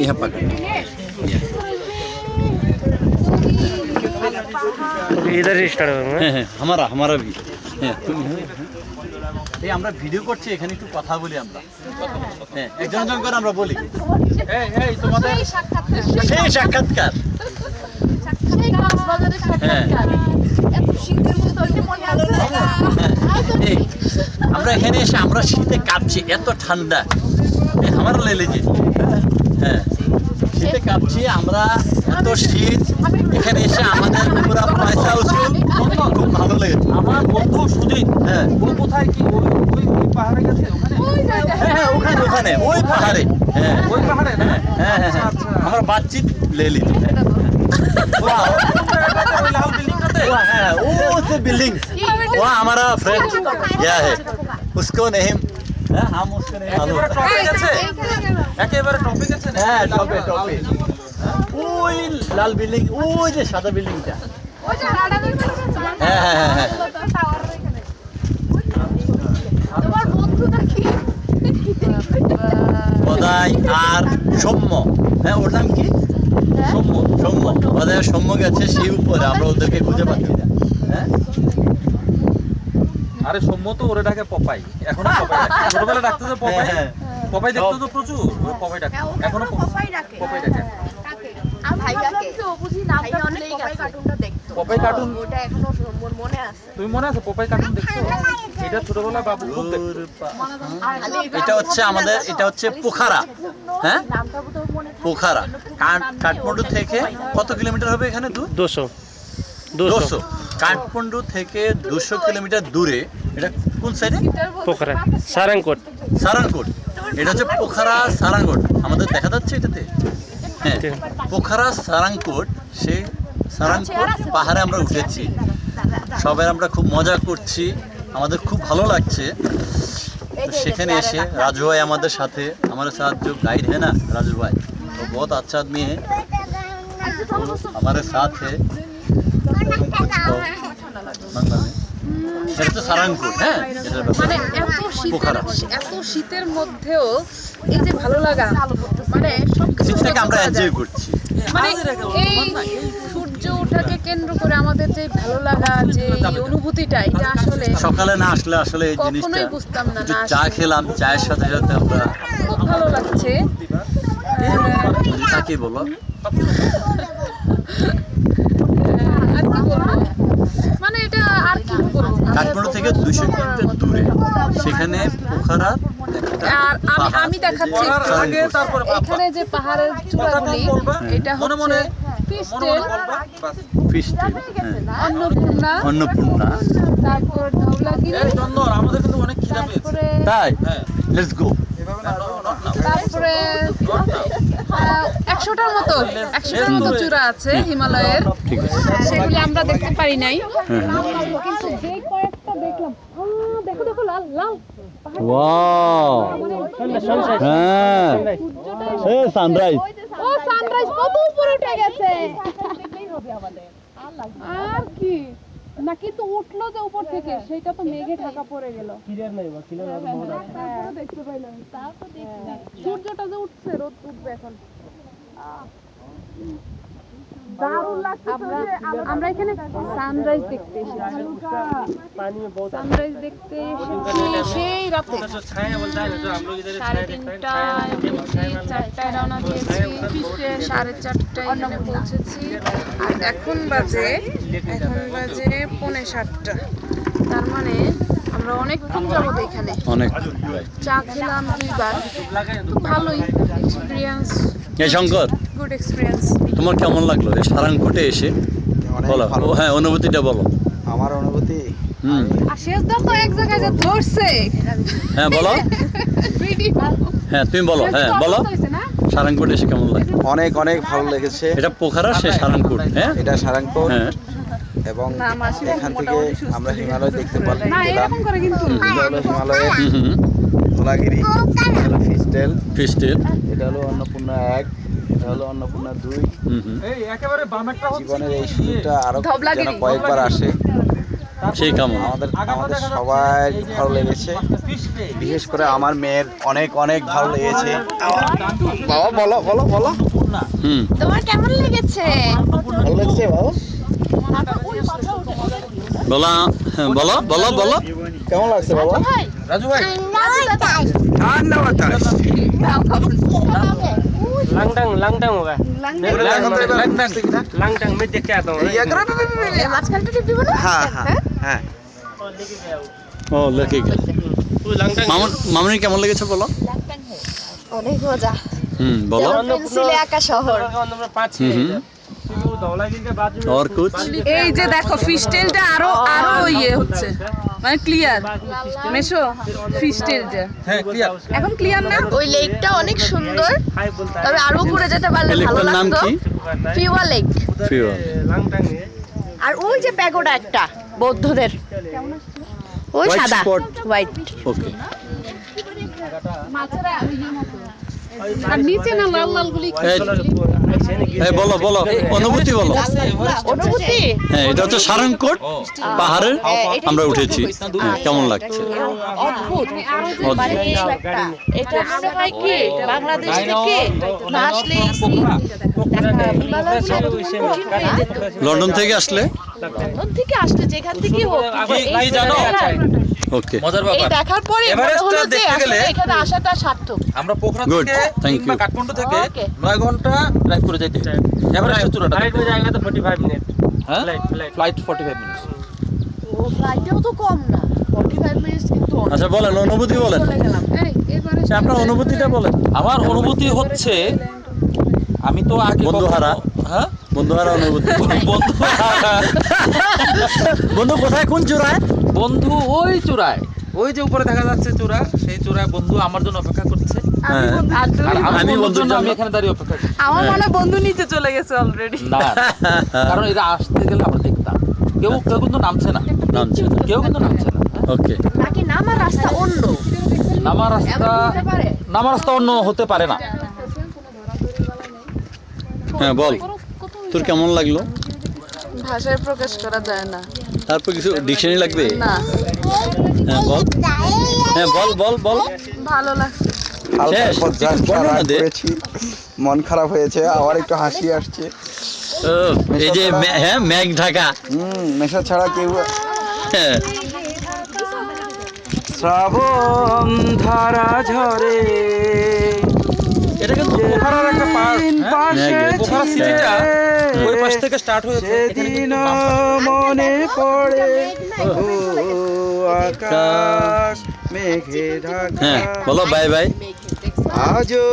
यहाँ पकड़ इधर ही स्टार्ट होगा। हमारा भी এই আমরা ভিডিও করছি এখানে একটু কথা বলি আমরা হ্যাঁ একজন একজন করে আমরা বলি এই তোমাদের সেই সাক্ষাৎকার আমরা এখানে এসে আমরা শীতে কাঁপছি এত ঠান্ডা আমার লে লেগে হ্যাঁ শীতে কাঁপছি আমরা এত শীত এখানে এসে আমাদের পুরো পয়সা উসুল খুব ভালো লেগেছে আমার বন্ধু সুজিত হ্যাঁ ও কোথায় কি ওই পাহাড়ে গেছে হ্যাঁ ওখানে ওই পাহাড়ে হ্যাঁ ওই পাহাড়ে না হ্যাঁ হ্যাঁ আমরা बातचीत ले ली वाह ওই লাল বিল্ডিংটাতে वाह है वो से बिल्डिंग वहाँ हमारा फ्रेंड गया है उसको नहीं हम उसको नहीं मालूम একেবারে টপে গেছে হ্যাঁ টপে টপে ওই লাল বিল্ডিং ওই যে সাদা বিল্ডিংটা হ্যাঁ হ্যাঁ হ্যাঁ হ্যাঁ বোধাই আর সৌম্য হ্যাঁ ওর নাম কি সৌম্য বোধাই সৌম্য গেছে সেই উপরে আমরা ওদেরকে খুঁজে পাচ্ছি না হ্যাঁ আরে সৌম্য তো ওরে ডাকে পপাই এখনো পপাই ডাকে ছোটবেলা ডাকতো যে পপাই হ্যাঁ পপাই দেখতো তো প্রচুর ওরে পপাই ডাকে এখনো পপাই ডাকে পপাই ডাকে পপাই কার্টুন ওটা এখনো মনে আছে। তুমি মনে আছে পপাই কার্টুন দেখছো এটা ছোটবেলা বাবু খুব দেখতো এটা হচ্ছে আমাদের এটা হচ্ছে পোখারা হ্যাঁ নামটা তো মনে থাকে। পোখারা কাঠমান্ডু থেকে কত কিলোমিটার হবে এখানে দূর 200 200 কাঠমান্ডু থেকে 200 কিলোমিটার দূরে এটা কোন সাইডে पोखरा सारंगकोट সারাংকোট এটা হচ্ছে পোখারা সারাংকোট আমাদের দেখা যাচ্ছে এটাতে হ্যাঁ পোখারা সারাংকোট সেই সারাংকোট পাহাড়ে আমরা উঠেছি সবাই আমরা খুব মজা করছি আমাদের খুব ভালো লাগছে तो সেখানে এসে রাজু ভাই আমাদের সাথে हमारे साथ जो गाइड है ना राजू भाई वो बहुत अच्छा आदमी है हमारे साथ है तुम कुछ कहो बांग्ला में এটা তো সারাংকোট হ্যাঁ এটার মানে পোখারা এত শীতের মধ্যেও এই যে ভালো লাগা মানে সবকিছু শীতটাকে আমরা এনজয় করছি মানে এই সূর্য ওঠাকে কেন্দ্র করে আমাদের যে ভালো লাগা যে এই অনুভূতিটা এটা আসলে সকালে না আসলে আসলে এই কখনোই জিনিসটা বুঝতাম না, একটু না চা খেলাম চায়ের সাথে সাথে আমরা খুব ভালো লাগছে কাকে বলো আর কি বলবো মানে এটা আর কি বলবো কাঠমান্ডু থেকে 200 কিলোমিটার দূরে সেখানে পোখারা একটা আর আমি দেখাচ্ছি পড়ার আগে তারপরে এখানে যে পাহাড়ের চূড়াগুলি এটা মনে মনে হচ্ছে মনে মনে বলবা বাস ফিস্টেল অন্নপূর্ণা তারপর ধওলাগিরি এই চন্দন আমাদের কিন্তু অনেক খিদা পেয়েছে তারপরে তাই হ্যাঁ লেটস গো এভাবে না তারপরে 100টার মতো চূড়া আছে হিমালয়ের ঠিক আছে সেগুলি আমরা দেখতে পারি নাই হ্যাঁ কিন্তু যে কয়েকটা দেখলাম দেখো দেখো লাল লাল ওয়াও হ্যাঁ এই সানরাইজ ও সানরাইজ কত উপরে উঠে গেছে আর কি না কিন্তু উঠলো যে উপর থেকে সেটা তো মেঘে ঢাকা পড়ে গেল দেখতে পাইলাম সূর্যটা যে উঠছে রোদ উঠবে এখন আমরা এখানে সানরাইজ দেখতে এসেছি সানরাইজ দেখতে এসেছি সেই রাতে 3:30টায় 4টায় রওনা দিয়েছি 4:30টায় এখানে পৌঁছেছি আর এখন বাজে 7:45 তার মানে আমরা অনেকক্ষণ যাবত এখানে অনেক চা খেলাম 2বার তো ভালোই এক্সপিরিয়েন্স এই শঙ্কর গুড এক্সপিরিয়েন্স তোমার কেমন লাগলো এই সারাংকোটে এসে বলো ও হ্যাঁ অনুভূতিটা বলো আমার অনুভূতি আর শেষদা তো এক জায়গায় যে ধরছে হ্যাঁ বলো ভিডিও হ্যাঁ তুমি বলো হ্যাঁ বলো সারাংকোট এসে কেমন লাগে অনেক অনেক ভালো লেগেছে এটা পোখারা সে সারাংকোট হ্যাঁ এটা সারাংকোট হ্যাঁ এবং নাম আসলে এখান থেকে আমরা হিমালয় দেখতে পারলাম না এরকম করে কিন্তু এটা হলো হিমালয়ের হুম ধোলাগিরি এটা হলো ফিস্টেল এটা হলো অন্নপূর্ণা 1 এটা হলো অন্নপূর্ণা 2 হুম এই একেবারে বামেরটা হচ্ছে জীবনের এই সুযোগটা আরো ধবলাগিরি। যেন কয়েকবার আসে সেই কামনা। আমাদের সবাই ভালো লেগেছে, বিশেষ করে আমার মেয়ের অনেক অনেক ভালো লেগেছে। বাবা বলো বলো বলো, হুম, তোমার কেমন লেগেছে? ভালো লেগেছে বাবা? বলো, হ্যাঁ, বলো বলো বলো। কেমন লাগছে বাবা? রাজু ভাই ঠান্ডা বাতাস। langdang langdang होगा langdang मैं देख के आता हूँ মাঝখানটা টিপ দিব না? হ্যাঁ হ্যাঁ হ্যাঁ। ও লেখে গেল। तू langdang মামনি কেমন লেগেছে বলো? অনেক মজা। হুম, বলো। পেন্সিলে আঁকা শহর। नंबर 5 হুম, धौलागिरी के बाद और कुछ? এই যে দেখো ফিশ টেলটা আরো আরো ইয়ে হচ্ছে, মানে ক্লিয়ার। মেশো ফিশ টেলটা হ্যাঁ ক্লিয়ার। এখন ক্লিয়ার না? ওই লেকটা অনেক সুন্দর, हाय बोलता তবে আরো ঘুরে যেতে পারলে এই ভালো লেকটার নাম লাগতো। কি? ফিওয়া লেক। ফিওয়া। langdang है আর ওই যে প্যাগোডা একটা বৌদ্ধদের, ওই White সাদা spot. হোয়াইট। ওকে। আর নিচে না লাল লাল গুলি এই বলো বলো, অনুভূতি বলো। অনুভূতি হ্যাঁ, এটা হচ্ছে সারাংকোট পাহাড়ে আমরা উঠেছি। হ্যাঁ, কেমন লাগছে? অদ্ভুত। অদ্ভুত। মানে একটা এটা মনে হয় কি বাংলাদেশ থেকে না আসলে লন্ডন থেকে আসলে? লন্ডন থেকে আসলে যেখান থেকে হোক, কি জানো? ওকে, মজার এই ব্যাপার, দেখার পরে মনে এভারেস্টটা হলো যে দেখতে গেলে আসলে এখানে আসাটা সার্থক। আমরা পোখরা Good, থেকে thank কিংবা you. কাঠমান্ডু থেকে Okay. 9 ঘন্টা ড্রাইভ করে যেতে হয় এভারেস্টের চূড়াটা। फ्लाइट में जाएगा तो 45 मिनट হ্যাঁ फ्लाइट ফ্লাইট 45 মিনিট। ও ফ্লাইটেও তো কম না, 45 মিনিটস কিন্তু অনেক। আচ্ছা বলেন, অনুভূতি বলেন। চলে গেলাম। আচ্ছা, আপনার অনুভূতিটা বলেন। আমার অনুভূতি হচ্ছে আমি তো আগে বন্ধুহারা। হ্যাঁ বন্ধুহারা অনুভূতি। বন্ধু কোথায়, কোন চূড়ায়? বন্ধু ওই চূড়ায়, ওই যে উপরে দেখা যাচ্ছে চূড়া, সেই চূড়ায় বন্ধু আমার জন্য অপেক্ষা করছে। হ্যাঁ। আর আমি আমি বন্ধুর বন্ধুর জন্য আমি জন্য- এখানে দাঁড়িয়ে অপেক্ষা করছি। আমার মনে হয় বন্ধু নিচে চলে গেছে অলরেডি। না কারণ এরা আসতে গেলে আমরা দেখতাম কেউ কেউ কিন্তু নামছে না, নামছে না। কেউ কিন্তু নামছে না। ওকে, নাকি নামার রাস্তা অন্য, নামার রাস্তা, এমন হতে পারে? নামার রাস্তা অন্য হতে পারে না। হ্যাঁ বল, তোর কেমন লাগলো? ভাষায় প্রকাশ করা যায় না। তারপর কিছু ডিকশনারি লাগবে? না, হ্যাঁ বল, হ্যাঁ বল বল বল। ভালো লাগছে। হালকা শেষ, পর্যায়ে একটু বর্ণনা দে। করেছি, মন খারাপ হয়েছে, আবার একটু হাসি আসছে। ও, এই যে হ্যাঁ মেঘ ঢাকা। নেশা ছাড়া কেউ। হ্যাঁ, শ্রাবণ ধারা ঝরে, এটা কিন্তু পোখরার একটা পার্ট। পোখরা সিটিটা ওই পাশ থেকে স্টার্ট হয়েছে, এখানে কিন্তু বাম পাশে। মনে পড়ে ও আকাশ মেঘে ঢাকা। হ্যাঁ বলো, বাই বাই। আজও